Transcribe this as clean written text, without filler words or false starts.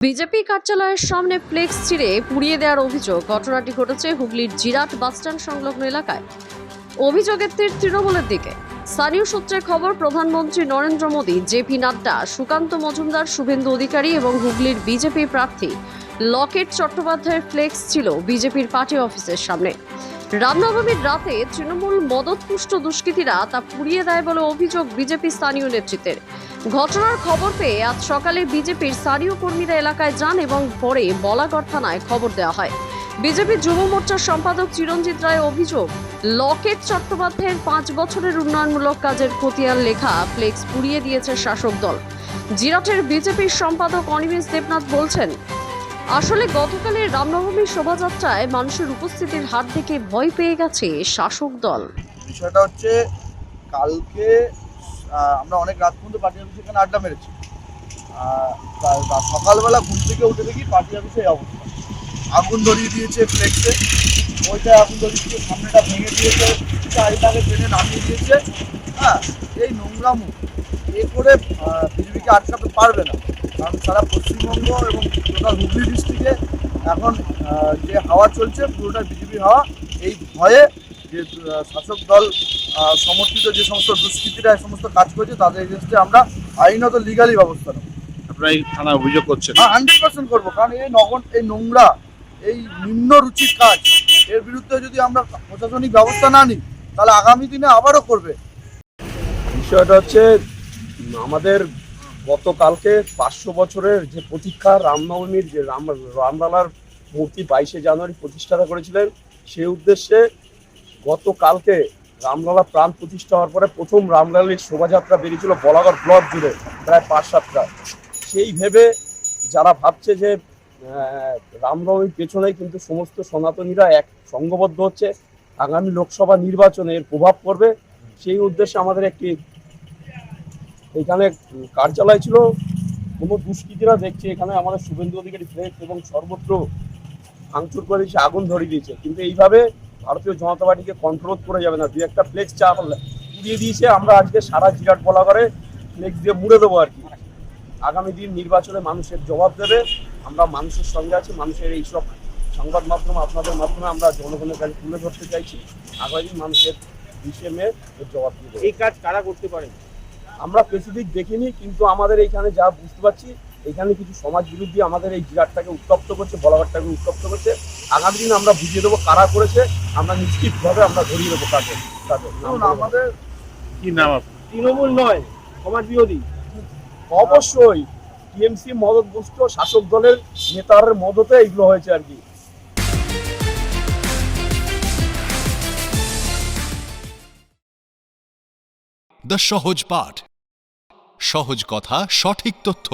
BJP কার্যালয়ের সামনে flakes ছিঁড়ে পুড়িয়ে দেওয়ার অভিযোগ। ঘটনাটি ঘটেছে হুগলির জিরাট বাসস্ট্যান্ড সংলগ্ন এলাকায়। অভিযোগের তীর তৃণমূলের দিকে। স্থানীয় সূত্রে খবর, প্রধানমন্ত্রী নরেন্দ্র মোদী, জেপি নাড্ডা, সুকান্ত মজুমদার, শুভেন্দু অধিকারী এবং হুগলির বিজেপি প্রার্থী লকেট চট্টোপাধ্যায়ের ফ্লেক্স ছিল বিজেপির পার্টি অফিসের সামনে। রামনবমীর রাতে তৃণমূল মদতপুষ্ট দুষ্কৃতীরা তা পুড়িয়ে দেয় বলে অভিযোগ বিজেপি স্থানীয় নেতৃত্বের। ঘটনার খবর পেয়ে আজ সকালে বিজেপির স্থানীয় কর্মীরা এলাকায় যান এবং পরে বলাগড় থানায় খবর দেওয়া হয়। বিজেপি যুব মোর্চার সম্পাদক চিরঞ্জিত রায় অভিযোগ, লকেট চট্টোপাধ্যায়ের 5 বছরের উন্নয়নমূলক কাজের খতিয়ান লেখা ফ্লেক্স পুড়িয়ে দিয়েছে শাসক দল। জিরাটের বিজেপির সম্পাদক অনিমেষ দেবনাথ বলছেন, আসলে গতকালের রামনবমীর শোভাযাত্রায় মানুষের উপস্থিতির হাত দেখে ভয় পেয়ে গেছে শাসক দল। বিষয়টা হচ্ছে, কালকে আমরা অনেক রাত পর্যন্ত পার্টি অফিসে এখানে আড্ডা মেরেছি। সকালবেলা ঘুম থেকে উঠে দেখি পার্টি অফিসে এই অবস্থা, আগুন ধরিয়ে দিয়েছে ফ্লেক্সে, ওইটা আগুন ধরিয়ে দিয়ে সামনেটা ভেঙে দিয়েছে, চারিটাকে টেনে নামিয়ে দিয়েছে। হ্যাঁ, এই নোংরামু এ করে বিজেপিকে আটকাতে পারবে না, কারণ সারা পশ্চিমবঙ্গ এবং টোটাল হুগলি ডিস্ট্রিক্টে এখন যে হাওয়া চলছে পুরোটা বিজেপি হাওয়া। এই ভয়ে যে শাসক দল সমর্থিত যে সমস্ত দুষ্কৃতীরা এই সমস্ত কাজ করছে তাদের এগেনস্টে আমরা আইনত লিগালি ব্যবস্থা নেব। আপনারা এই থানায় অভিযোগ করছেন? 100% করবো, কারণ এই নোংরা, এই নিম্ন রুচির কাজ, এর বিরুদ্ধে যদি আমরা প্রশাসনিক ব্যবস্থা না নিই তাহলে আগামী দিনে আবারও করবে। বিষয়টা হচ্ছে, আমাদের গতকালকে 500 বছরের যে প্রতীক্ষা, রামনবমীর যে রামলালার মূর্তি 22শে জানুয়ারি প্রতিষ্ঠাতা করেছিলেন, সেই উদ্দেশ্যে গতকালকে রামলালা প্রাণ প্রতিষ্ঠা হওয়ার পরে প্রথম রামলালির শোভাযাত্রা বেরিয়েছিল বলাগড় ব্লক জুড়ে প্রায় 5-7টা। সেই ভেবে যারা ভাবছে যে রামনবমীর পেছনেই কিন্তু সমস্ত সনাতনীরা এক সংঘবদ্ধ হচ্ছে, আগামী লোকসভা নির্বাচনে এর প্রভাব পড়বে, সেই উদ্দেশ্যে আমাদের একটি এখানে কার্যালয় ছিল। কোনো দুষ্কৃতীরা দেখছে এখানে আমাদের শুভেন্দু অধিকারী ফ্লেক্স এবং সর্বত্র ভাঙচুর করে দিয়েছে, আগুন ধরিয়ে দিয়েছে। কিন্তু এইভাবে ভারতীয় জনতা পার্টিকে কন্ট্রোল করে যাবে না। দু একটা ফ্লেক্স পুড়িয়ে দিয়েছে, আমরা আজকে সারা জিরাট বলা করে ফ্লেক্স দিয়ে মুড়ে দেবো আর কি। আগামী দিন নির্বাচনে মানুষের জবাব দেবে, আমরা মানুষের সঙ্গে আছি। মানুষের এইসব সংবাদ মাধ্যম, আপনাদের মাধ্যমে আমরা জনগণের কাছে তুলে ধরতে চাইছি। আগামী দিন মানুষের 20শে মে এর জবাব দিতে। এই কাজ কারা করতে পারেন আমরা স্পেসিফিক দেখিনি, কিন্তু আমাদের এইখানে যা বুঝতে পারছি, এখানে কিছু সমাজ বিরোধী আমাদের এই জিরাটটাকে উত্তপ্ত করছে, বলাঘাটটাকে উত্তপ্ত করছে। আগামী দিন আমরা বুঝিয়ে দেবো কারা করেছে, আমরা নিশ্চিতভাবে আমরা ধরিয়ে দেবো তাদের। আমাদের কি নাম? তৃণমূল নয়, সমাজ বিরোধী। অবশ্যই টিএমসি মদতপুষ্ট শাসক দলের নেতার মদতে এগুলো হয়েছে আর কি। দ্য সহজ পাঠ, সহজ কথা, সঠিক তথ্য।